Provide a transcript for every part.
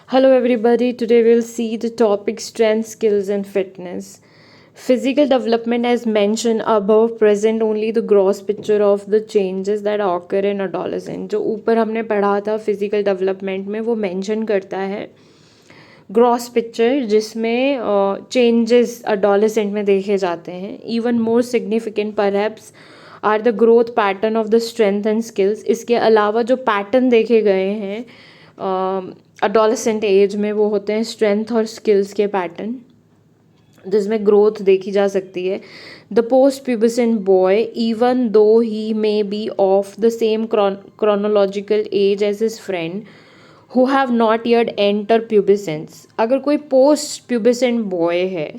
Hello, everybody. Today we'll see the topic strength, skills, and fitness. Physical development, as mentioned above, present only the gross picture of the changes that occur in adolescent. जो ऊपर हमने पढ़ा था physical development में वो mention करता है gross picture जिसमें चेंजेस अडोलेसेंट में देखे जाते हैं. Even more significant perhaps are the growth pattern of the strength and skills. इसके अलावा जो पैटर्न देखे गए हैं अडोलेसेंट एज में वो होते हैं स्ट्रेंथ और स्किल्स के पैटर्न जिसमें ग्रोथ देखी जा सकती है. The post pubescent boy even though he may be of the same chronological age as his friend who have not yet entered pubescence. अगर कोई पोस्ट प्यूबसेंट बॉय है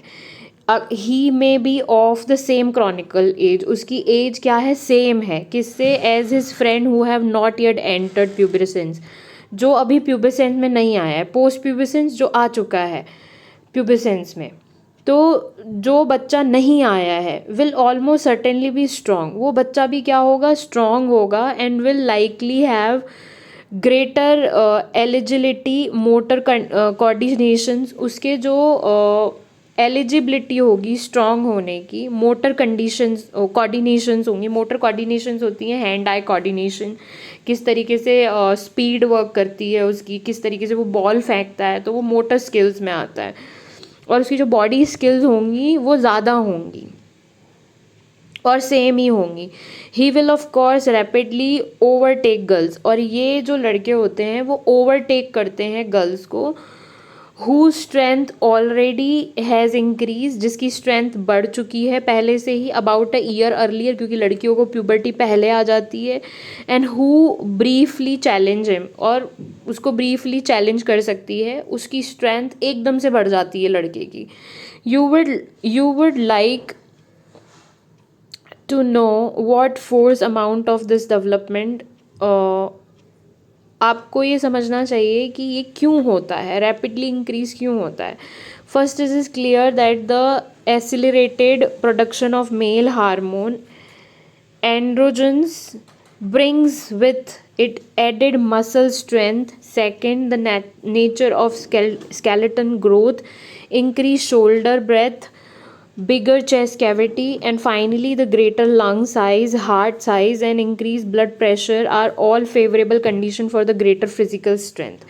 he may be of the same chronicle age, उसकी age क्या है, same है किससे, age his friend who have not yet entered pubescence, जो अभी प्यूबेसेंस में नहीं आया है. पोस्ट प्यूबेसेंस जो आ चुका है प्यूबेसेंस में, तो जो बच्चा नहीं आया है will almost certainly be strong. वो बच्चा भी क्या होगा, स्ट्रॉन्ग होगा and will likely have greater eligibility motor coordinations. उसके जो एलिजिबिलिटी होगी स्ट्रॉन्ग होने की, मोटर कंडीशंस कोऑर्डिनेशंस होंगी. मोटर कोऑर्डिनेशंस होती हैं हैंड आई कोऑर्डिनेशन, किस तरीके से स्पीड वर्क करती है उसकी, किस तरीके से वो बॉल फेंकता है, तो वो मोटर स्किल्स में आता है. और उसकी जो बॉडी स्किल्स होंगी वो ज़्यादा होंगी और सेम ही होंगी. He will of course rapidly overtake girls. और ये जो लड़के होते हैं वो ओवरटेक करते हैं गर्ल्स को who strength already has increase, जिसकी स्ट्रेंथ बढ़ चुकी है पहले से ही अबाउट अ ईयर अर्लियर, क्योंकि लड़कियों को प्यूबर्टी पहले आ जाती है. And who briefly challenge him, और उसको ब्रीफली चैलेंज कर सकती है, उसकी स्ट्रेंथ एकदम से बढ़ जाती है लड़के की. You would like to know what force amount of this development. आपको ये समझना चाहिए कि ये क्यों होता है, रैपिडली इंक्रीज क्यों होता है. First is clear that the accelerated production of male hormone androgens brings with it added muscle strength. Second, the nature of skeleton growth, increased shoulder breadth, bigger chest cavity, and finally the greater lung size, heart size, and increased blood pressure are all favorable condition for the greater physical strength.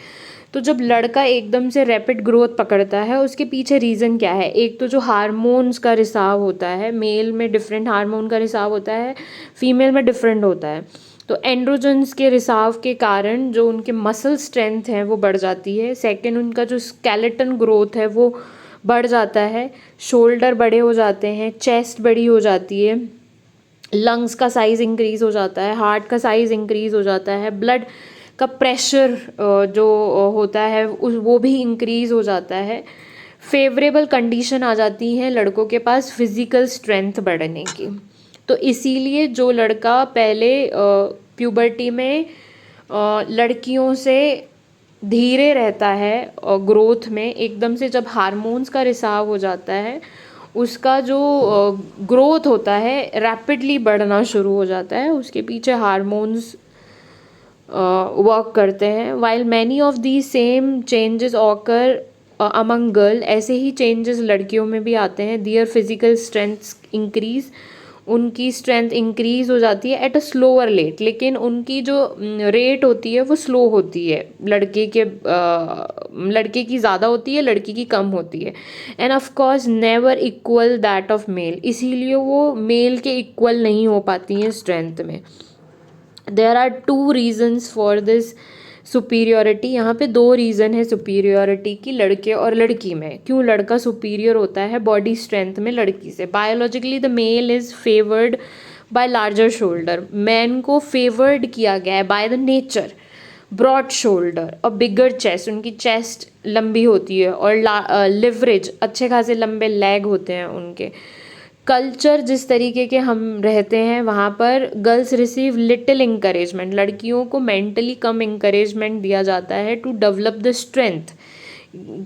तो जब लड़का एकदम से rapid growth पकड़ता है उसके पीछे reason क्या है. एक तो जो हार्मोन्स का रिसाव होता है, मेल में डिफरेंट हार्मोन का रिसाव होता है, फीमेल में डिफरेंट होता है. तो एंड्रोजन्स के रिसाव के कारण जो उनके मसल स्ट्रेंथ है वो बढ़ जाती है. सेकंड, उनका जो स्केलेटन ग्रोथ है वो बढ़ जाता है, शोल्डर बड़े हो जाते हैं, चेस्ट बड़ी हो जाती है, लंग्स का साइज़ इंक्रीज़ हो जाता है, हार्ट का साइज़ इंक्रीज़ हो जाता है, ब्लड का प्रेशर जो होता है वो भी इंक्रीज़ हो जाता है. फेवरेबल कंडीशन आ जाती है लड़कों के पास फिज़िकल स्ट्रेंथ बढ़ने की. तो इसीलिए जो लड़का पहले प्यूबर्टी में लड़कियों से धीरे रहता है और ग्रोथ में, एकदम से जब हार्मोन्स का रिसाव हो जाता है उसका जो ग्रोथ होता है रैपिडली बढ़ना शुरू हो जाता है. उसके पीछे हार्मोन्स वर्क करते हैं. While many of the same changes occur among girl, ऐसे ही चेंजेस लड़कियों में भी आते हैं. दियर फिजिकल स्ट्रेंथ इंक्रीज, उनकी स्ट्रेंथ इंक्रीज़ हो जाती है एट अ स्लोअर रेट, लेकिन उनकी जो रेट होती है वो स्लो होती है. लड़के की ज़्यादा होती है, लड़की की कम होती है. End of course never equal that of male, इसीलिए वो मेल के इक्वल नहीं हो पाती हैं स्ट्रेंथ में. There are two reasons for this superiority. यहाँ पे दो रीज़न है सुपीरियोरिटी की लड़के और लड़की में. क्यों लड़का सुपीरियर होता है बॉडी स्ट्रेंथ में लड़की से. Biologically the male is favoured by larger shoulder. Man को फेवर्ड किया गया है by the nature broad shoulder और बिगर चेस्ट, उनकी चेस्ट लंबी होती है, और लिवरेज अच्छे खासे लंबे लेग होते हैं उनके. कल्चर जिस तरीके के हम रहते हैं वहाँ पर गर्ल्स रिसीव लिटिल इंकरेजमेंट, लड़कियों को मेंटली कम इंकरेजमेंट दिया जाता है टू डेवलप द स्ट्रेंथ.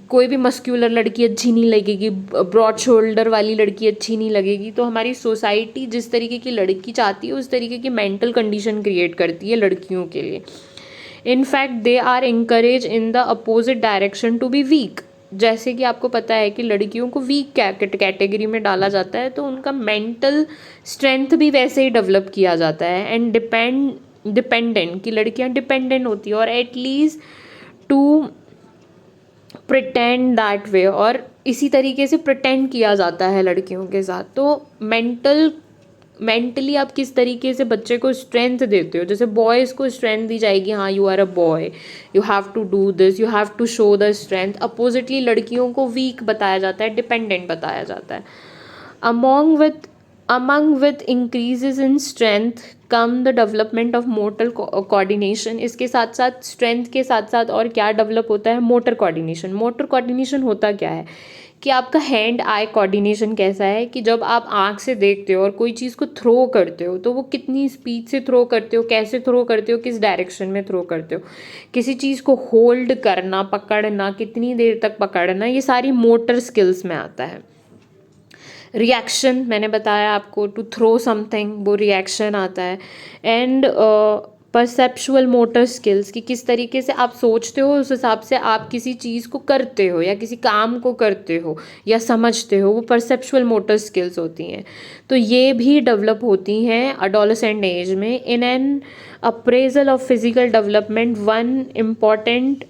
कोई भी मस्क्यूलर लड़की अच्छी नहीं लगेगी, ब्रॉड शोल्डर वाली लड़की अच्छी नहीं लगेगी. तो हमारी सोसाइटी जिस तरीके की लड़की चाहती है उस तरीके की मेंटल कंडीशन क्रिएट करती है लड़कियों के लिए. In fact they are encouraged in the opposite direction to be weak. जैसे कि आपको पता है कि लड़कियों को वीक कैटेगरी में डाला जाता है, तो उनका मेंटल स्ट्रेंथ भी वैसे ही डेवलप किया जाता है। एंड डिपेंडेंट, कि लड़कियां डिपेंडेंट होती है और at least to pretend that way, और इसी तरीके से प्रिटेंड किया जाता है लड़कियों के साथ। तो मेंटली आप किस तरीके से बच्चे को स्ट्रेंथ देते हो, जैसे बॉयज़ को स्ट्रेंथ दी जाएगी, हाँ you are a boy, you have to do this, you have to show the strength. Oppositely लड़कियों को वीक बताया जाता है, डिपेंडेंट बताया जाता है। among with increases in strength come the development of motor coordination। इसके साथ साथ स्ट्रेंथ के साथ साथ और क्या डेवलप होता है, मोटर कोऑर्डिनेशन। मोटर कोऑर्डिनेशन होता क्या है कि आपका हैंड आई कोऑर्डिनेशन कैसा है कि जब आप आँख से देखते हो और कोई चीज़ को थ्रो करते हो तो वो कितनी स्पीड से थ्रो करते हो, कैसे थ्रो करते हो, किस डायरेक्शन में थ्रो करते हो, किसी चीज़ को होल्ड करना, पकड़ना, कितनी देर तक पकड़ना, ये सारी मोटर स्किल्स में आता है। रिएक्शन मैंने बताया आपको, टू थ्रो समथिंग, वो रिएक्शन आता है। एंड परसेप्चुअल मोटर स्किल्स, कि किस तरीके से आप सोचते हो उस हिसाब से आप किसी चीज़ को करते हो या किसी काम को करते हो या समझते हो, वो परसेप्चुअल मोटर स्किल्स होती हैं। तो ये भी डेवलप होती हैं अडोलेसेंट एज में। In an appraisal of physical development one important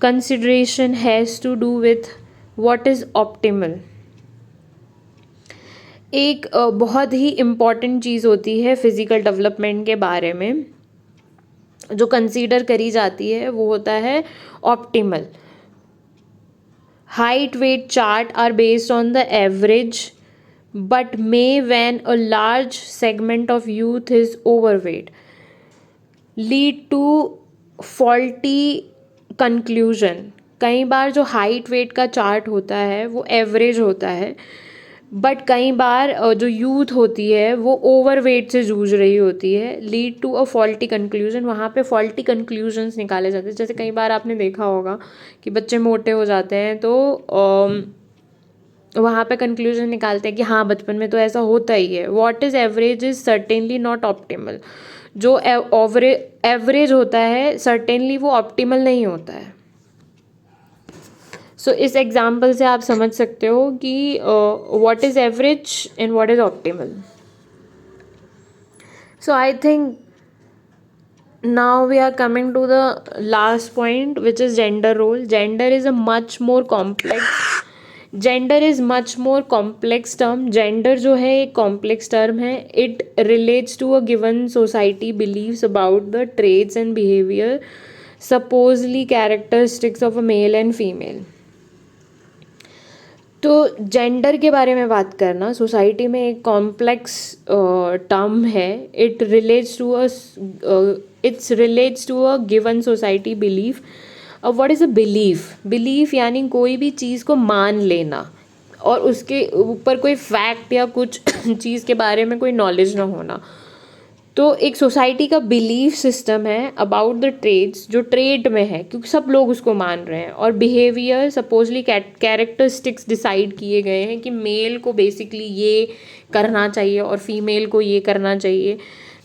consideration has to do with what is optimal. एक बहुत ही इम्पॉर्टेंट चीज़ होती है फिज़िकल डेवलपमेंट के बारे में जो कंसीडर करी जाती है, वो होता है optimal. Height weight chart are based on the average but may when a large segment of youth is overweight lead to faulty conclusion. कई बार जो हाइट वेट का चार्ट होता है वो एवरेज होता है, बट कई बार जो यूथ होती है वो ओवरवेट से जूझ रही होती है, lead to a faulty conclusion. वहाँ पे फॉल्टी कंक्लूजन्स निकाले जाते हैं। जैसे कई बार आपने देखा होगा कि बच्चे मोटे हो जाते हैं तो वहाँ पे कंक्लूजन निकालते हैं कि हाँ बचपन में तो ऐसा होता ही है। What is average is certainly not optimal. जो एवरेज होता है सर्टेनली वो ऑप्टिमल नहीं होता है। सो इस एग्जाम्पल से आप समझ सकते हो कि what is average and what is optimal. So I think now we are coming to the last point, which is gender role. Gender is much more complex term. Gender जो है एक complex term है. It relates to a given society beliefs about the traits and behavior supposedly characteristics of a male and female. तो gender के बारे में बात करना सोसाइटी में एक कॉम्प्लेक्स टर्म है. It's relates to a given society belief. अब व्हाट इज़ अ बिलीफ यानी कोई भी चीज़ को मान लेना और उसके ऊपर कोई फैक्ट या कुछ चीज़ के बारे में कोई नॉलेज ना होना. तो एक सोसाइटी का बिलीफ सिस्टम है अबाउट द ट्रेड्स, जो ट्रेड में है क्योंकि सब लोग उसको मान रहे हैं. और बिहेवियर सपोजली कैरेक्टरिस्टिक्स डिसाइड किए गए हैं कि मेल को बेसिकली ये करना चाहिए और फीमेल को ये करना चाहिए.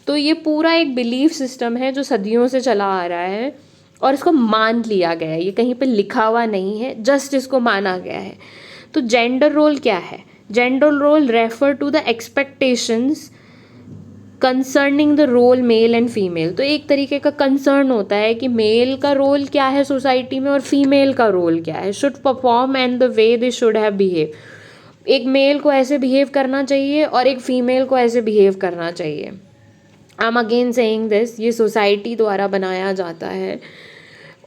तो ये पूरा एक बिलीफ सिस्टम है जो सदियों से चला आ रहा है और इसको मान लिया गया है. ये कहीं पे लिखा हुआ नहीं है, जस्ट इसको माना गया है. तो जेंडर रोल क्या है? Gender role refer to the expectations concerning the role male and female. तो एक तरीके का कंसर्न होता है कि मेल का रोल क्या है सोसाइटी में और फीमेल का रोल क्या है. Should perform and the way they should have behave. एक मेल को ऐसे बिहेव करना चाहिए और एक फीमेल को ऐसे बिहेव करना चाहिए. I am again saying this, ये सोसाइटी द्वारा बनाया जाता है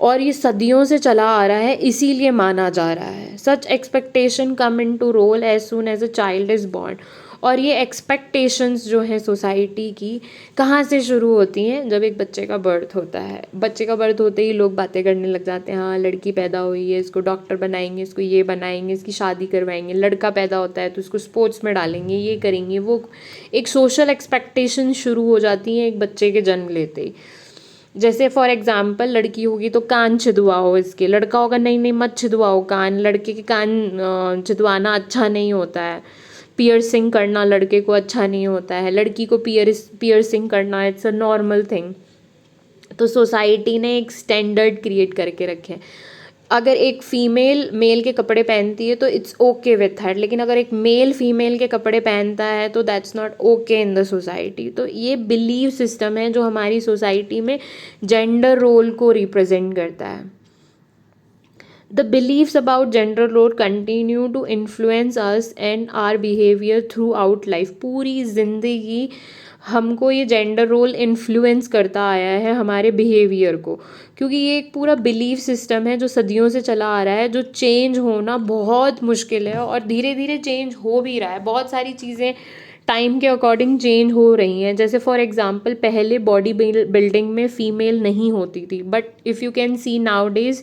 और ये सदियों से चला आ रहा है, इसीलिए माना जा रहा है. Such expectation come in to role as soon as a child is born. और ये एक्सपेक्टेशंस जो हैं सोसाइटी की कहाँ से शुरू होती हैं? जब एक बच्चे का बर्थ होता है. बच्चे का बर्थ होते ही लोग बातें करने लग जाते हैं, हाँ लड़की पैदा हुई है, इसको डॉक्टर बनाएंगे, इसको ये बनाएंगे, इसकी शादी करवाएंगे. लड़का पैदा होता है तो इसको स्पोर्ट्स में डालेंगे, ये करेंगे वो. एक सोशल एक्सपेक्टेशन शुरू हो जाती हैं एक बच्चे के जन्म लेते ही. जैसे फॉर एग्जाम्पल लड़की होगी तो कान छिदवाओ इसके, लड़का होगा नहीं नहीं मत छिदवाओ कान, लड़के के कान छिदवाना अच्छा नहीं होता है. पियर्सिंग करना लड़के को अच्छा नहीं होता है, लड़की को पियर्सिंग करना इट्स अ नॉर्मल थिंग. तो सोसाइटी ने एक स्टैंडर्ड क्रिएट करके रखे हैं। अगर एक फीमेल मेल के कपड़े पहनती है तो इट्स ओके विथ हर, लेकिन अगर एक मेल फीमेल के कपड़े पहनता है तो that's not okay in the society. तो ये बिलीव सिस्टम है जो हमारी सोसाइटी में जेंडर रोल को रिप्रेजेंट करता है। The beliefs about gender role continue to influence us and our behavior throughout life। पूरी ज़िंदगी हमको ये जेंडर रोल इन्फ्लुएंस करता आया है हमारे बिहेवियर को, क्योंकि ये एक पूरा बिलीफ सिस्टम है जो सदियों से चला आ रहा है, जो चेंज होना बहुत मुश्किल है और धीरे धीरे चेंज हो भी रहा है। बहुत सारी चीज़ें टाइम के अकॉर्डिंग चेंज हो रही हैं। जैसे फॉर एग्जांपल पहले बॉडी बिल्डिंग में फ़ीमेल नहीं होती थी, but if you can C now days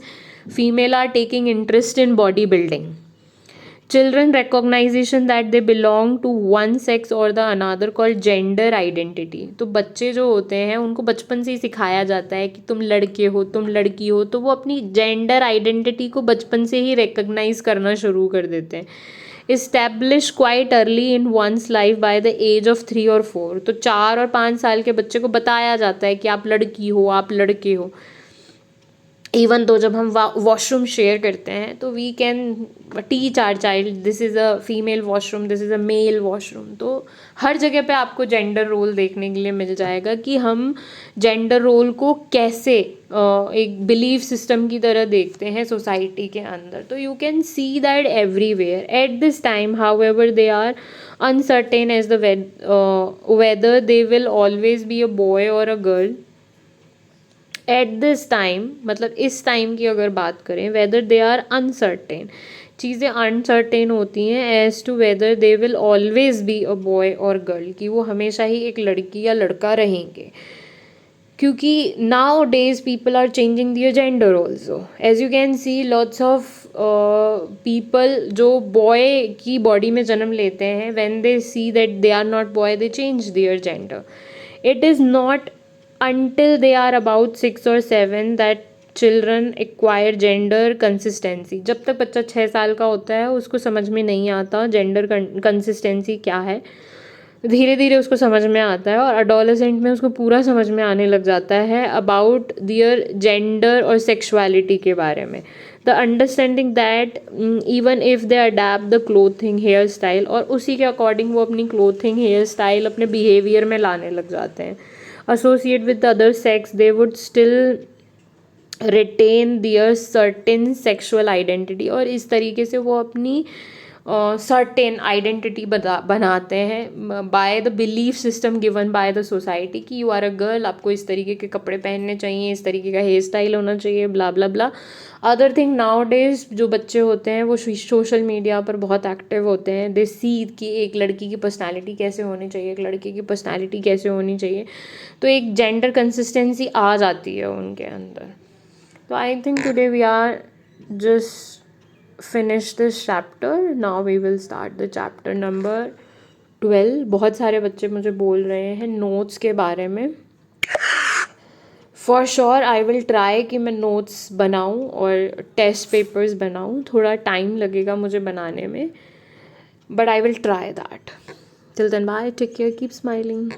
female are taking interest in bodybuilding. Children recognition that they belong to one sex or the another called gender identity। तो बच्चे जो होते हैं उनको बचपन से ही सिखाया जाता है कि तुम लड़के हो तुम लड़की हो, तो वो अपनी जेंडर आइडेंटिटी को बचपन से ही रिकग्नाइज करना शुरू कर देते हैं। Establish quite early in one's life by the age of 3 और 4। तो 4 और 5 साल के बच्चे को बताया जाता है कि आप लड़की हो आप लड़के हो। इवन तो जब हम वॉशरूम शेयर करते हैं तो we can teach our child this is a female washroom, this is a male washroom. तो हर जगह पे आपको जेंडर रोल देखने के लिए मिल जाएगा कि हम जेंडर रोल को कैसे एक बिलीफ सिस्टम की तरह देखते हैं सोसाइटी के अंदर। तो you can see that everywhere at this time, however they are uncertain as the whether they will always be a boy और a girl. At this time मतलब इस टाइम की अगर बात करें, वेदर दे आर अनसर्टेन, चीज़ें uncertain होती हैं as to whether they will always be a boy और गर्ल, कि वो हमेशा ही एक लड़की या लड़का रहेंगे। क्योंकि nowadays people are changing their gender also. As you can see lots of people जो बॉय की बॉडी में जन्म लेते हैं, when they see that they are not boy they change their gender. It is not until they are about 6 or 7 that children acquire gender consistency। जब तक बच्चा 6 साल का होता है उसको समझ में नहीं आता जेंडर कंसिस्टेंसी क्या है, धीरे धीरे उसको समझ में आता है और अडोलेसेंट में उसको पूरा समझ में आने लग जाता है अबाउट दियर जेंडर और सेक्सुअलिटी के बारे में। The understanding that even if they adapt the clothing hair style, और उसी के अकॉर्डिंग वो अपनी क्लोथिंग हेयर स्टाइल अपने बिहेवियर में लाने लग जाते हैं। associate with the other sex, they would still retain their certain sexual identity। और इस तरीके से वो अपनी सर्टेन आइडेंटिटी बनाते हैं by the belief system given by the society कि यू आर अ गर्ल, आपको इस तरीके के कपड़े पहनने चाहिए, इस तरीके का हेयर स्टाइल होना चाहिए, ब्ला ब्ला ब्ला। अदर थिंग नाउ डेज जो बच्चे होते हैं वो सोशल मीडिया पर बहुत एक्टिव होते हैं। दे सी कि एक लड़की की पर्सनालिटी कैसे होनी चाहिए, एक लड़के की पर्सनालिटी कैसे होनी चाहिए, तो एक जेंडर कंसिस्टेंसी आ जाती है उनके अंदर। तो I think today we are just finish this chapter, now we will start the chapter number 12। बहुत सारे बच्चे मुझे बोल रहे हैं नोट्स के बारे में। For sure I will try कि मैं नोट्स बनाऊं और टेस्ट पेपर्स बनाऊं, थोड़ा टाइम लगेगा मुझे बनाने में, but I will try that. Till then bye, take care, keep smiling.